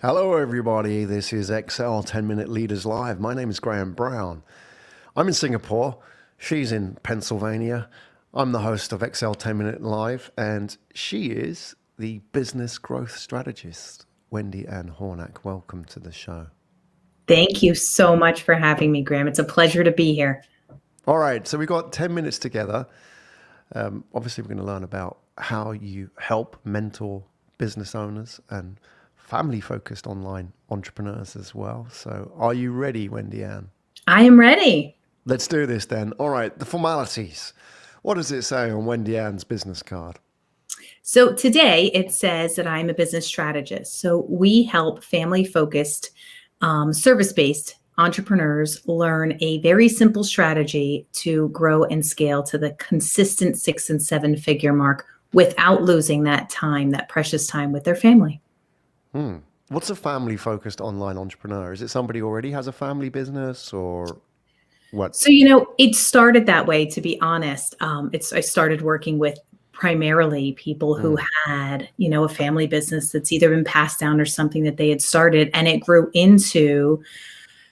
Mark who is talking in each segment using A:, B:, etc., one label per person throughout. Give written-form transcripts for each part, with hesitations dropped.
A: Hello, everybody. This is XL 10 Minute Leaders Live. My name is Graham Brown. I'm in Singapore. She's in Pennsylvania. I'm the host of XL 10 Minute Live, and she is the business growth strategist, WendyAnn Hornak. Welcome to the show.
B: Thank you so much for having me, Graham. It's a pleasure to be here.
A: All right, so we got 10 minutes together. Obviously, we're going to learn about how you help mentor business owners and family-focused online entrepreneurs as well. So are you ready, WendyAnn?
B: I am ready.
A: Let's do this then. All right, the formalities. What does it say on WendyAnn's business card?
B: So today it says that I'm a business strategist. So we help family-focused, service-based entrepreneurs learn a very simple strategy to grow and scale to the consistent 6 and 7 figure mark without losing that time, that precious time with their family.
A: What's a family-focused online entrepreneur? Is it somebody who already has a family business or what?
B: So, it started that way, to be honest. I started working with primarily people who had, a family business that's either been passed down or something that they had started, and it grew into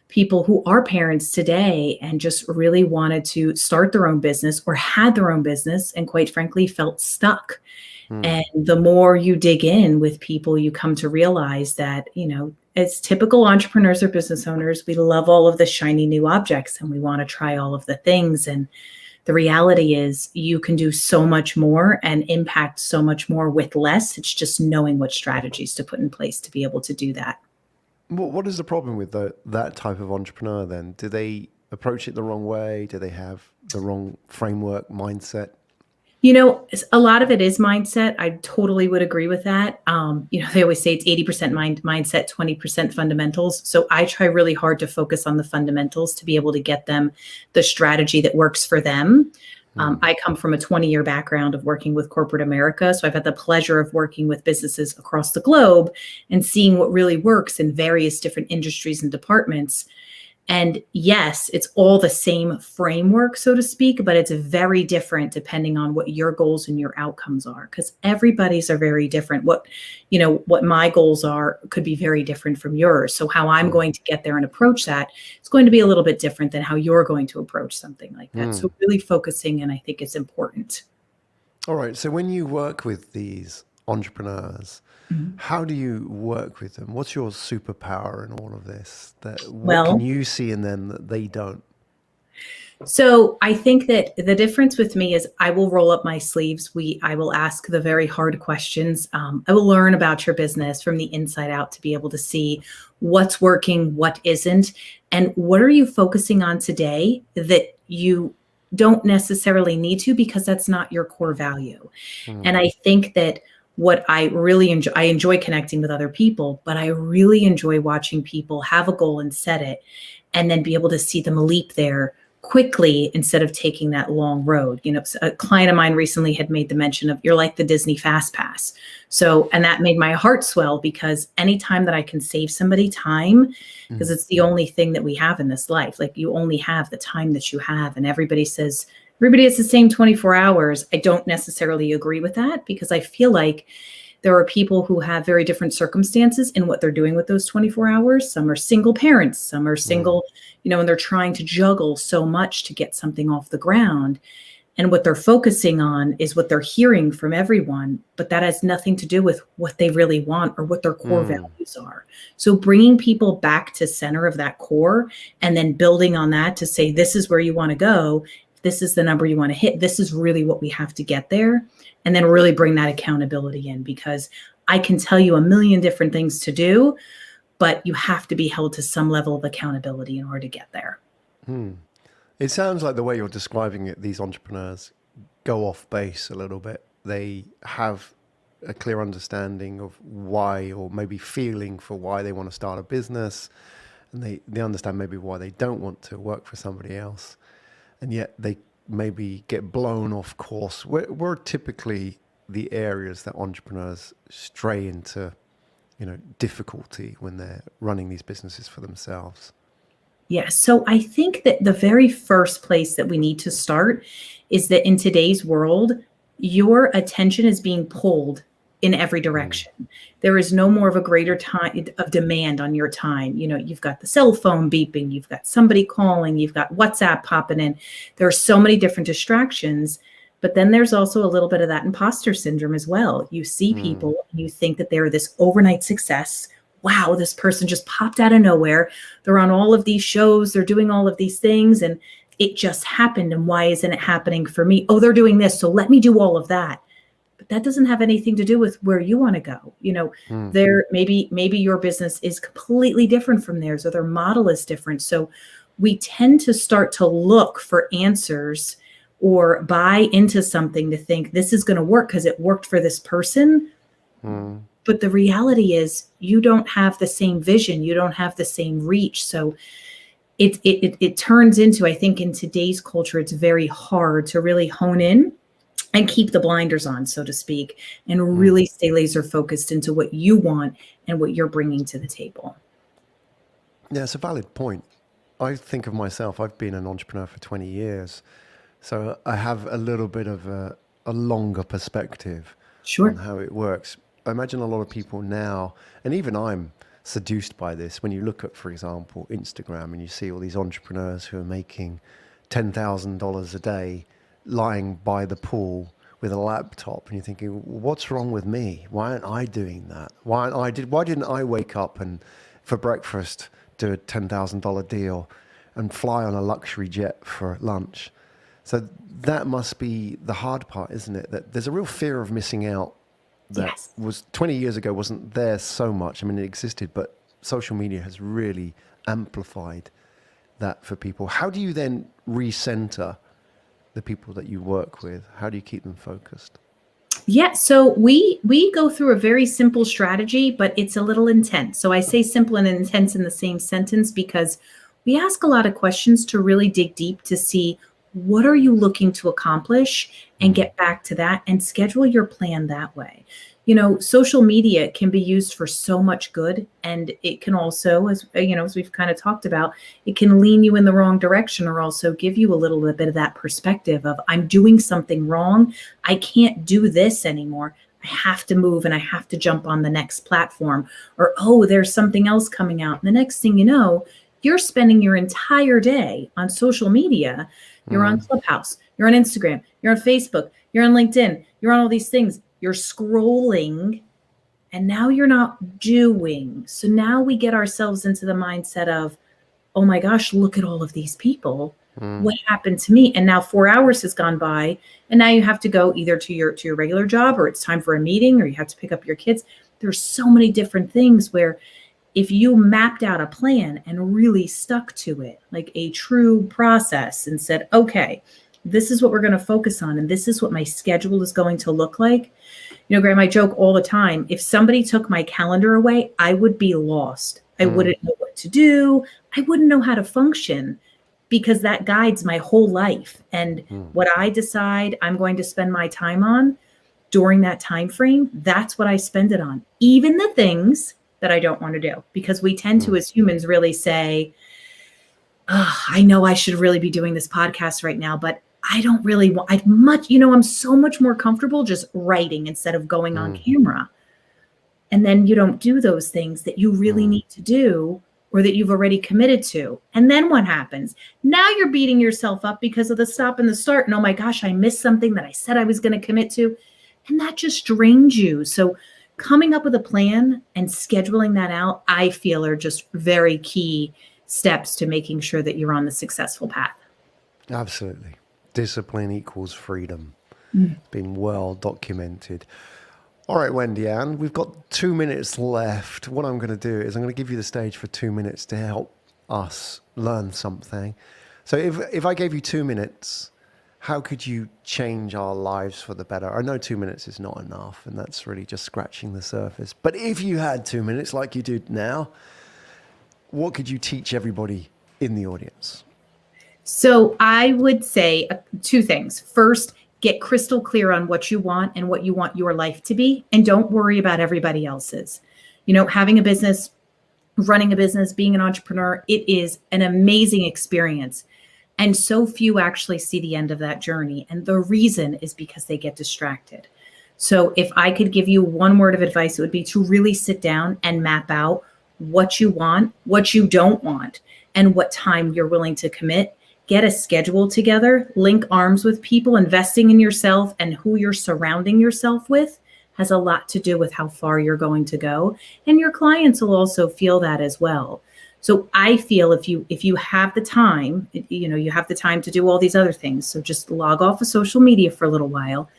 B: people who are parents today and just really wanted to start their own business or had their own business and quite frankly felt stuck. And the more you dig in with people, you come to realize that, as typical entrepreneurs or business owners, we love all of the shiny new objects and we want to try all of the things. And the reality is you can do so much more and impact so much more with less. It's just knowing what strategies to put in place to be able to do that.
A: What is the problem with that type of entrepreneur then? Do they approach it the wrong way? Do they have the wrong framework, mindset?
B: A lot of it is mindset. I totally would agree with that. They always say it's 80% mindset, 20% fundamentals. So I try really hard to focus on the fundamentals to be able to get them the strategy that works for them. I come from a 20-year background of working with corporate America. So I've had the pleasure of working with businesses across the globe and seeing what really works in various different industries and departments. And yes, it's all the same framework, so to speak, but it's very different depending on what your goals and your outcomes are, because everybody's are very different. What my goals are could be very different from yours. So how I'm going to get there and approach that is going to be a little bit different than how you're going to approach something like that. So really focusing, and I think it's important.
A: All right. So when you work with these entrepreneurs, how do you work with them? What's your superpower in all of this? What can you see in them that they don't?
B: So I think that the difference with me is I will roll up my sleeves. I will ask the very hard questions. I will learn about your business from the inside out to be able to see what's working, what isn't, and what are you focusing on today that you don't necessarily need to because that's not your core value. And I think that what I really enjoy, I enjoy connecting with other people, but I really enjoy watching people have a goal and set it and then be able to see them leap there quickly instead of taking that long road. A client of mine recently had made the mention of, you're like the Disney Fast Pass. So, and that made my heart swell because anytime that I can save somebody time, because it's the only thing that we have in this life, like you only have the time that you have. And everybody says, everybody has the same 24 hours. I don't necessarily agree with that because I feel like there are people who have very different circumstances in what they're doing with those 24 hours. Some are single parents, some are single, and they're trying to juggle so much to get something off the ground. And what they're focusing on is what they're hearing from everyone, but that has nothing to do with what they really want or what their core values are. So bringing people back to center of that core and then building on that to say, this is where you want to go. This is the number you want to hit. This is really what we have to get there. And then really bring that accountability in, because I can tell you a million different things to do, but you have to be held to some level of accountability in order to get there.
A: It sounds like the way you're describing it, these entrepreneurs go off base a little bit. They have a clear understanding of why, or maybe feeling for why they want to start a business. And they understand maybe why they don't want to work for somebody else. And yet they maybe get blown off course. We're typically the areas that entrepreneurs stray into, difficulty when they're running these businesses for themselves.
B: Yeah. So I think that the very first place that we need to start is that in today's world, your attention is being pulled in every direction. There is no more of a greater time of demand on your time. You know, you've got the cell phone beeping, you've got somebody calling, you've got WhatsApp popping in. There are so many different distractions, but then there's also a little bit of that imposter syndrome as well. You see people and you think that they're this overnight success. Wow, this person just popped out of nowhere. They're on all of these shows, they're doing all of these things, and it just happened. And why isn't it happening for me? Oh, they're doing this, so let me do all of that. But that doesn't have anything to do with where you want to go. You know, there maybe your business is completely different from theirs, or their model is different. So we tend to start to look for answers or buy into something to think this is going to work because it worked for this person. But the reality is you don't have the same vision. You don't have the same reach. So it turns into, I think in today's culture, it's very hard to really hone in and keep the blinders on, so to speak, and really stay laser focused into what you want and what you're bringing to the table.
A: Yeah, it's a valid point. I think of myself, I've been an entrepreneur for 20 years. So I have a little bit of a longer perspective on how it works. I imagine a lot of people now, and even I'm seduced by this, when you look at, for example, Instagram, and you see all these entrepreneurs who are making $10,000 a day lying by the pool with a laptop, and you're thinking, what's wrong with me? Why aren't I doing that? Why didn't I wake up and for breakfast do a $10,000 deal and fly on a luxury jet for lunch? So that must be the hard part, isn't it? That there's a real fear of missing out that was 20 years ago wasn't there so much. I mean, it existed, but social media has really amplified that for people. How do you then recenter the people that you work with? How do you keep them focused?
B: Yeah, so we go through a very simple strategy, but it's a little intense. So I say simple and intense in the same sentence because we ask a lot of questions to really dig deep to see what are you looking to accomplish and get back to that and schedule your plan that way. You know, social media can be used for so much good, and it can also, as you know, as we've kind of talked about, it can lean you in the wrong direction or also give you a little bit of that perspective of I'm doing something wrong. I can't do this anymore. I have to move and I have to jump on the next platform, or, oh, there's something else coming out. And the next thing you know, you're spending your entire day on social media. You're on Clubhouse, you're on Instagram, you're on Facebook, you're on LinkedIn, you're on all these things. You're scrolling and now you're not doing. So now we get ourselves into the mindset of, oh my gosh, look at all of these people. What happened to me? And now 4 hours has gone by and now you have to go either to your regular job, or it's time for a meeting, or you have to pick up your kids. There's so many different things where if you mapped out a plan and really stuck to it, like a true process, and said, okay, this is what we're going to focus on, and this is what my schedule is going to look like. You know, Graham, I joke all the time, if somebody took my calendar away, I would be lost. I wouldn't know what to do. I wouldn't know how to function, because that guides my whole life. And what I decide I'm going to spend my time on during that time frame, that's what I spend it on. Even the things that I don't want to do, because we tend to, as humans, really say, oh, I know I should really be doing this podcast right now, but I don't really want, I'm so much more comfortable just writing instead of going on camera. And then you don't do those things that you really need to do, or that you've already committed to. And then what happens? Now you're beating yourself up because of the stop and the start. And oh my gosh, I missed something that I said I was going to commit to. And that just drains you. So coming up with a plan and scheduling that out, I feel, are just very key steps to making sure that you're on the successful path.
A: Absolutely. Discipline equals freedom. It's been well documented. All right, WendyAnn, we've got 2 minutes left. What I'm going to do is I'm going to give you the stage for 2 minutes to help us learn something. So if I gave you 2 minutes, how could you change our lives for the better? I know 2 minutes is not enough, and that's really just scratching the surface. But if you had 2 minutes like you do now, what could you teach everybody in the audience?
B: So I would say two things. First, get crystal clear on what you want and what you want your life to be, and don't worry about everybody else's. You know, having a business, running a business, being an entrepreneur, it is an amazing experience. And so few actually see the end of that journey. And the reason is because they get distracted. So if I could give you one word of advice, it would be to really sit down and map out what you want, what you don't want, and what time you're willing to commit. Get a schedule together, link arms with people. Investing in yourself and who you're surrounding yourself with has a lot to do with how far you're going to go. And your clients will also feel that as well. So I feel if you have the time, you have the time to do all these other things. So just log off of social media for a little while,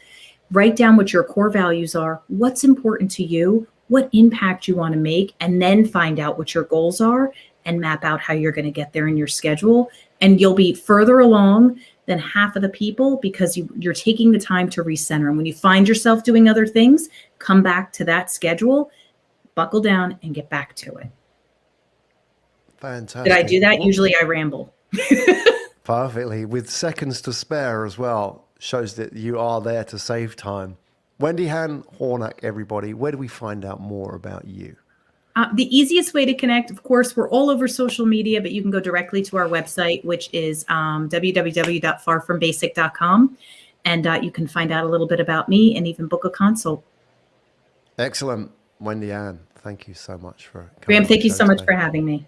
B: write down what your core values are, what's important to you, what impact you want to make, and then find out what your goals are and map out how you're going to get there in your schedule. And you'll be further along than half of the people because you're taking the time to recenter. And when you find yourself doing other things, come back to that schedule, buckle down, and get back to it.
A: Fantastic.
B: Did I do that? Usually I ramble.
A: Perfectly, with seconds to spare as well. Shows that you are there to save time. WendyAnn Hornak, everybody, where do we find out more about you?
B: The easiest way to connect, of course, we're all over social media, but you can go directly to our website, which is www.farfrombasic.com. And you can find out a little bit about me and even book a consult.
A: Excellent. WendyAnn, thank you so much for coming.
B: Graham, thank you so much for having me.